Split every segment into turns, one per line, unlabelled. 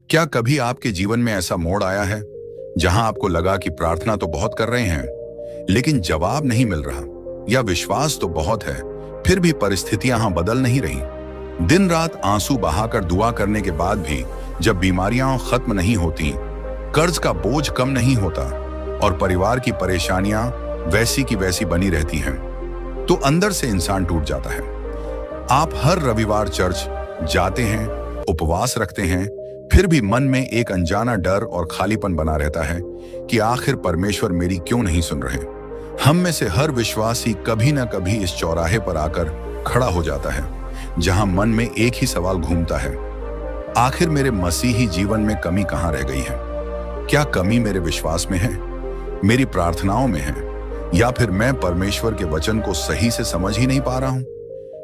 क्या कभी आपके जीवन में ऐसा मोड़ आया है जहां आपको लगा कि प्रार्थना तो बहुत कर रहे हैं लेकिन जवाब नहीं मिल रहा, या विश्वास तो बहुत है फिर भी परिस्थितियां बदल नहीं रही। दिन रात आंसू बहाकर दुआ करने के बाद भी जब बीमारियां खत्म नहीं होती, कर्ज का बोझ कम नहीं होता और परिवार की परेशानियां वैसी की वैसी बनी रहती हैं, तो अंदर से इंसान टूट जाता है। आप हर रविवार चर्च जाते हैं, उपवास रखते हैं, फिर भी मन में एक अनजाना डर और खालीपन बना रहता है कि आखिर परमेश्वर मेरी क्यों नहीं सुन रहे। हम में से हर विश्वासी कभी ना कभी इस चौराहे पर आकर खड़ा हो जाता है जहां मन में एक ही सवाल घूमता है, आखिर मेरे मसीही जीवन में कमी कहां रह गई है? क्या कमी मेरे विश्वास में है, मेरी प्रार्थनाओं में है, या फिर मैं परमेश्वर के वचन को सही से समझ ही नहीं पा रहा हूं?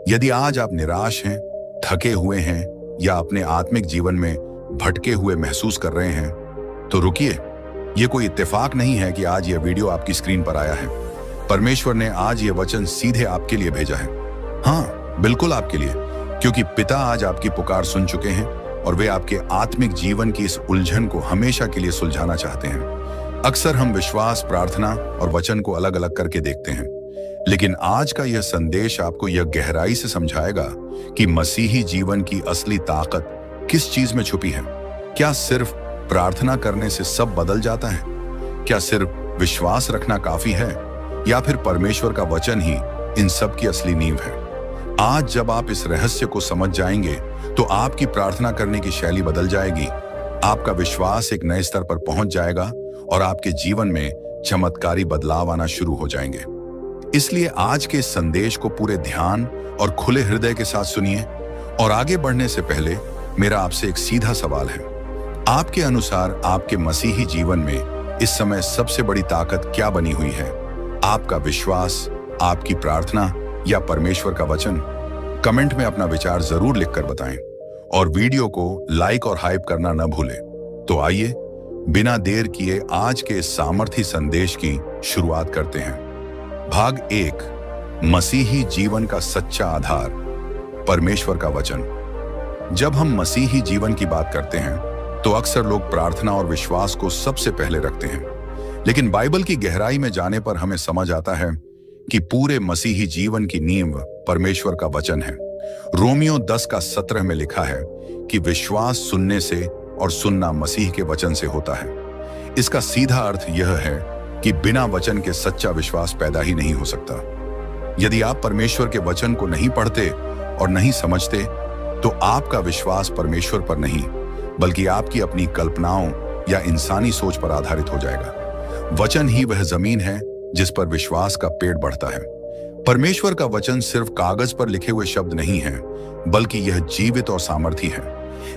यदि आज आप निराश हैं, थके हुए हैं या अपने आत्मिक जीवन में भटके हुए महसूस कर रहे हैं, तो रुकिए। यह कोई इत्तेफाक नहीं है कि आज यह वीडियो आपकी स्क्रीन पर आया है। परमेश्वर ने आज यह वचन सीधे आपके लिए भेजा है। हाँ, बिल्कुल आपके लिए, क्योंकि पिता आज आपकी पुकार सुन चुके हैं और वे आपके आत्मिक जीवन की इस उलझन को हमेशा के लिए सुलझाना चाहते हैं। अक्सर हम विश्वास, प्रार्थना और वचन को अलग अलग करके देखते हैं, लेकिन आज का यह संदेश आपको यह गहराई से समझाएगा कि मसीही जीवन की असली ताकत किस चीज में छुपी है। क्या सिर्फ प्रार्थना करने से सब बदल जाता है? क्या सिर्फ विश्वास रखना काफी है, या फिर परमेश्वर का वचन ही इन सब की असली नींव है? आज जब आप इस रहस्य को समझ जाएंगे तो आपकी प्रार्थना करने की शैली बदल जाएगी, आपका विश्वास एक नए स्तर पर पहुंच जाएगा और आपके जीवन में चमत्कारी बदलाव आना शुरू हो जाएंगे। इसलिए आज के इस संदेश को पूरे ध्यान और खुले हृदय के साथ सुनिए। और आगे बढ़ने से पहले मेरा आपसे एक सीधा सवाल है, आपके अनुसार आपके मसीही जीवन में इस समय सबसे बड़ी ताकत क्या बनी हुई है? आपका विश्वास, आपकी प्रार्थना या परमेश्वर का वचन? कमेंट में अपना विचार जरूर लिखकर बताएं और वीडियो को लाइक और हाइप करना न भूलें। तो आइए बिना देर किए आज के इस सामर्थी संदेश की शुरुआत करते हैं। भाग 1, मसीही जीवन का सच्चा आधार, परमेश्वर का वचन। जब हम मसीही जीवन की बात करते हैं तो अक्सर लोग प्रार्थना और विश्वास को सबसे पहले रखते हैं, लेकिन बाइबल की गहराई में जाने पर हमें समझ आता है कि पूरे मसीही जीवन की नींव परमेश्वर का वचन है। रोमियो 10:17 में लिखा है कि विश्वास सुनने से और सुनना मसीह के वचन से होता है। इसका सीधा अर्थ यह है कि बिना वचन के सच्चा विश्वास पैदा ही नहीं हो सकता। यदि आप परमेश्वर के वचन को नहीं पढ़ते और नहीं समझते, तो आपका विश्वास परमेश्वर पर नहीं बल्कि आपकी अपनी कल्पनाओं या इंसानी सोच पर आधारित हो जाएगा। वचन ही वह जमीन है जिस पर विश्वास का पेड़ बढ़ता है। परमेश्वर का वचन सिर्फ कागज पर लिखे हुए शब्द नहीं है, बल्कि यह जीवित और सामर्थी है।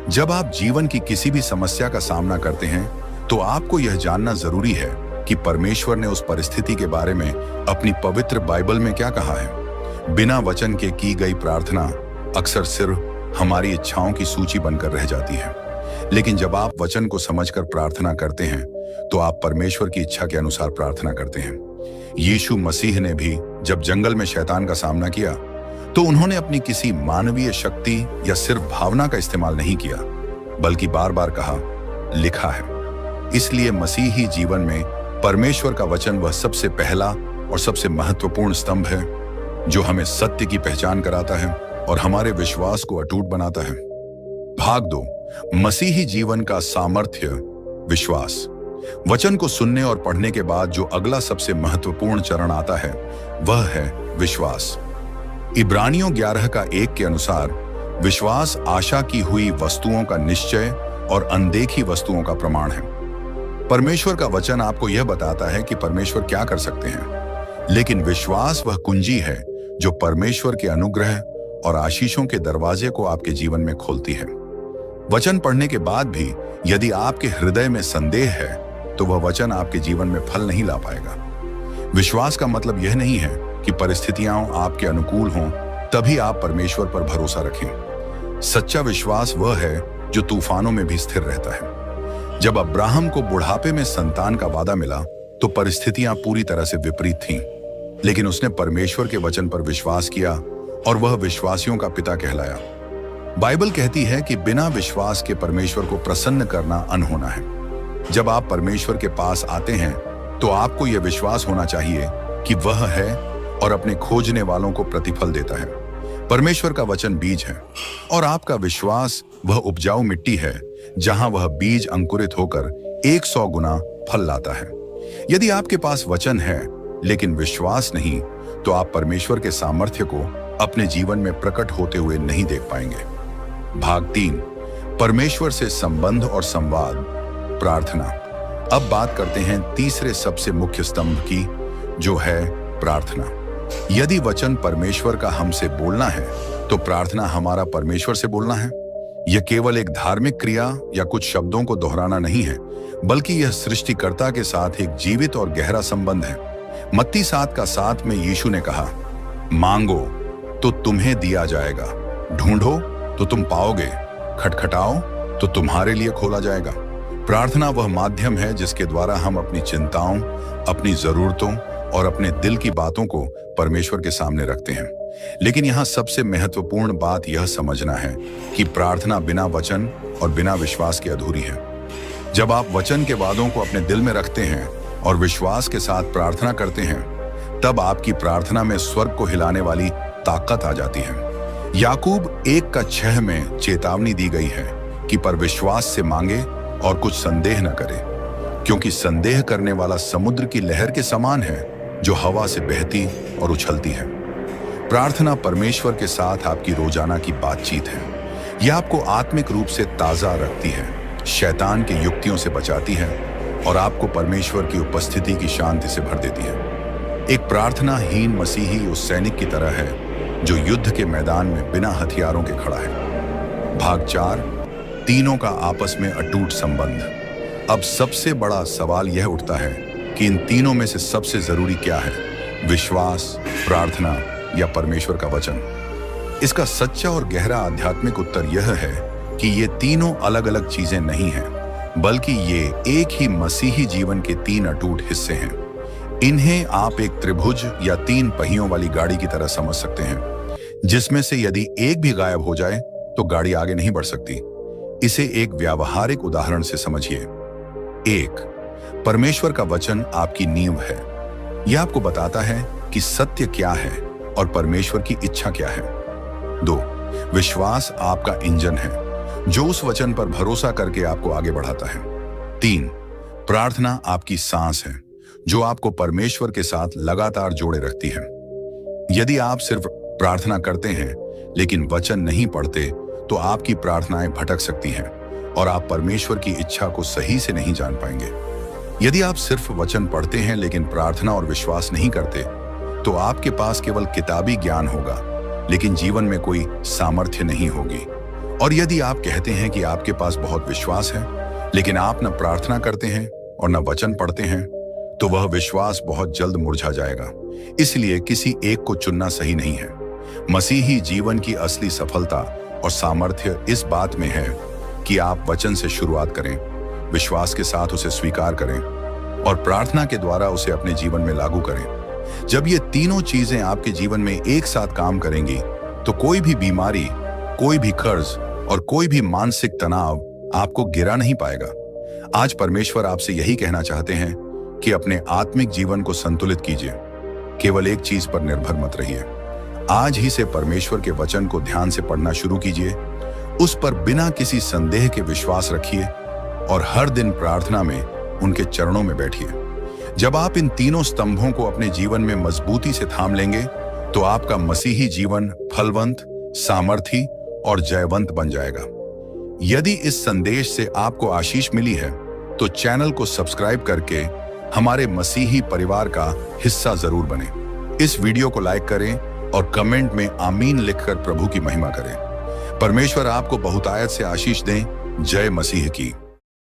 जब आप जीवन की किसी भी समस्या का सामना करते हैं तो आपको यह जानना जरूरी है कि परमेश्वर ने उस परिस्थिति के बारे में अपनी पवित्र बाइबल में क्या कहा है। बिना वचन के की गई प्रार्थना अक्सर सिर्फ हमारी इच्छाओं की सूची बनकर रह जाती है, लेकिन जब आप वचन को समझकर प्रार्थना करते हैं तो आप परमेश्वर की इच्छा के अनुसार प्रार्थना करते हैं। यीशु मसीह ने भी जब जंगल में शैतान का सामना किया तो उन्होंने अपनी किसी मानवीय शक्ति या सिर्फ भावना का इस्तेमाल नहीं किया, बल्कि बार बार कहा, लिखा है। इसलिए मसीही जीवन में परमेश्वर का वचन वह सबसे पहला और सबसे महत्वपूर्ण स्तंभ है जो हमें सत्य की पहचान कराता है और हमारे विश्वास को अटूट बनाता है। भाग 2, मसीही जीवन का सामर्थ्य, विश्वास। वचन को सुनने और पढ़ने के बाद जो अगला सबसे महत्वपूर्ण चरण आता है वह है विश्वास। इब्रानियों 11:1 के अनुसार विश्वास आशा की हुई वस्तुओं का निश्चय और अनदेखी वस्तुओं का प्रमाण है। परमेश्वर का वचन आपको यह बताता है कि परमेश्वर क्या कर सकते हैं, लेकिन विश्वास वह कुंजी है जो परमेश्वर के अनुग्रह और आशीषों के दरवाजे को आपके जीवन में खोलती है। वचन पढ़ने के बाद भी यदि आपके हृदय में संदेह है तो वह वचन आपके जीवन में फल नहीं ला पाएगा। विश्वास का मतलब यह नहीं है कि परिस्थितियां आपके अनुकूल हों तभी आप परमेश्वर पर भरोसा रखें। सच्चा विश्वास वह है जो तूफानों में भी स्थिर रहता है। जब अब्राहम को बुढ़ापे में संतान का वादा मिला तो परिस्थितियां पूरी तरह से विपरीत थीं, लेकिन उसने परमेश्वर के वचन पर विश्वास किया और वह विश्वासियों का पिता कहलाया। बाइबल कहती है कि बिना विश्वास के परमेश्वर को प्रसन्न करना अनहोना है। जब आप परमेश्वर के पास आते हैं तो आपको यह विश्वास होना चाहिए कि वह है और अपने खोजने वालों को प्रतिफल देता है। परमेश्वर का वचन बीज है और आपका विश्वास वह उपजाऊ मिट्टी है जहां वह बीज अंकुरित होकर 100 गुना फल लाता है। यदि आपके पास वचन है लेकिन विश्वास नहीं, तो आप परमेश्वर के सामर्थ्य को अपने जीवन में प्रकट होते हुए नहीं देख पाएंगे। भाग 3, परमेश्वर से संबंध और संवाद, प्रार्थना। अब बात करते हैं तीसरे सबसे मुख्य स्तंभ की, जो है प्रार्थना। यदि वचन परमेश्वर का हमसे बोलना है, तो प्रार्थना हमारा परमेश्वर से बोलना है। यह केवल एक धार्मिक क्रिया या कुछ शब्दों को दोहराना नहीं है, बल्कि यह सृष्टिकर्ता के साथ एक जीवित और गहरा संबंध है। मत्ती 7:7 में यीशु ने कहा, मांगो तो तुम्हें दिया जाएगा, ढूंढो तो तुम पाओगे, खटखटाओ तो तुम्हारे लिए खोला जाएगा। प्रार्थना वह माध्यम है जिसके द्वारा हम अपनी चिंताओं, अपनी जरूरतों और अपने दिल की बातों को परमेश्वर के सामने रखते हैं। लेकिन यहाँ सबसे महत्वपूर्ण बात यह समझना है कि प्रार्थना बिना वचन और बिना विश्वास के अधूरी है। जब आप वचन के वादों को अपने दिल में रखते हैं और विश्वास के साथ प्रार्थना करते हैं, तब आपकी प्रार्थना में स्वर्ग को हिलाने वाली ताकत आ जाती है। याकूब 1:6 में चेतावनी दी गई है कि पर विश्वास से मांगे और कुछ संदेह न करे, क्योंकि संदेह करने वाला समुद्र की लहर के समान है जो हवा से बहती और उछलती है। प्रार्थना परमेश्वर के साथ आपकी रोजाना की बातचीत है। यह आपको आत्मिक रूप से ताजा रखती है, शैतान की युक्तियों से बचाती है और आपको परमेश्वर की उपस्थिति की शांति से भर देती है। एक प्रार्थनाहीन मसीही उस सैनिक की तरह है जो युद्ध के मैदान में बिना हथियारों के खड़ा है। भाग 4, तीनों का आपस में अटूट संबंध। अब सबसे बड़ा सवाल यह उठता है कि इन तीनों में से सबसे जरूरी क्या है, विश्वास, प्रार्थना या परमेश्वर का वचन? इसका सच्चा और गहरा आध्यात्मिक उत्तर यह है कि ये तीनों अलग अलग चीजें नहीं हैं, बल्कि ये एक ही मसीही जीवन के 3 अटूट हिस्से हैं। इन्हें आप एक त्रिभुज या 3 पहियों वाली गाड़ी की तरह समझ सकते हैं, जिसमें से यदि एक भी गायब हो जाए तो गाड़ी आगे नहीं बढ़ सकती। इसे एक व्यावहारिक उदाहरण से समझिए। 1, परमेश्वर का वचन आपकी नींव है। यह आपको बताता है कि सत्य क्या है और परमेश्वर की इच्छा क्या है। 2, विश्वास आपका इंजन है, जो उस वचन पर भरोसा करके आपको आगे बढ़ाता है। 3, प्रार्थना आपकी सांस है, जो आपको परमेश्वर के साथ लगातार जोड़े रखती है। यदि आप सिर्फ प्रार्थना करते हैं लेकिन वचन नहीं पढ़ते, तो आपकी प्रार्थनाएं भटक सकती हैं और आप परमेश्वर की इच्छा को सही से नहीं जान पाएंगे। यदि आप सिर्फ वचन पढ़ते हैं लेकिन प्रार्थना और विश्वास नहीं करते, तो आपके पास केवल किताबी ज्ञान होगा लेकिन जीवन में कोई सामर्थ्य नहीं होगी। और यदि आप कहते हैं कि आपके पास बहुत विश्वास है लेकिन आप न प्रार्थना करते हैं और न वचन पढ़ते हैं, तो वह विश्वास बहुत जल्द मुरझा जाएगा। इसलिए किसी एक को चुनना सही नहीं है। मसीही जीवन की असली सफलता और सामर्थ्य इस बात में है कि आप वचन से शुरुआत करें, विश्वास के साथ उसे स्वीकार करें और प्रार्थना के द्वारा उसे अपने जीवन में लागू करें। जब ये तीनों चीजें आपके जीवन में एक साथ काम करेंगी, तो कोई भी बीमारी, कोई भी कर्ज और कोई भी मानसिक तनाव आपको गिरा नहीं पाएगा। आज परमेश्वर आपसे यही कहना चाहते हैं कि अपने आत्मिक जीवन को संतुलित कीजिए, केवल एक चीज पर निर्भर मत रहिए। आज ही से परमेश्वर के वचन को ध्यान से पढ़ना शुरू कीजिए, उस पर बिना किसी संदेह के विश्वास रखिए और हर दिन प्रार्थना में उनके चरणों में बैठिए। जब आप इन तीनों स्तंभों को अपने जीवन में मजबूती से थाम लेंगे, तो आपका मसीही जीवन फलवंत, सामर्थी और जयवंत बन जाएगा। यदि इस संदेश से आपको आशीष मिली है, तो चैनल को सब्सक्राइब करके हमारे मसीही परिवार का हिस्सा जरूर बने। इस वीडियो को लाइक करें और कमेंट में आमीन लिखकर प्रभु की महिमा करें। परमेश्वर आपको बहुतायत से आशीष दें। जय मसीह की।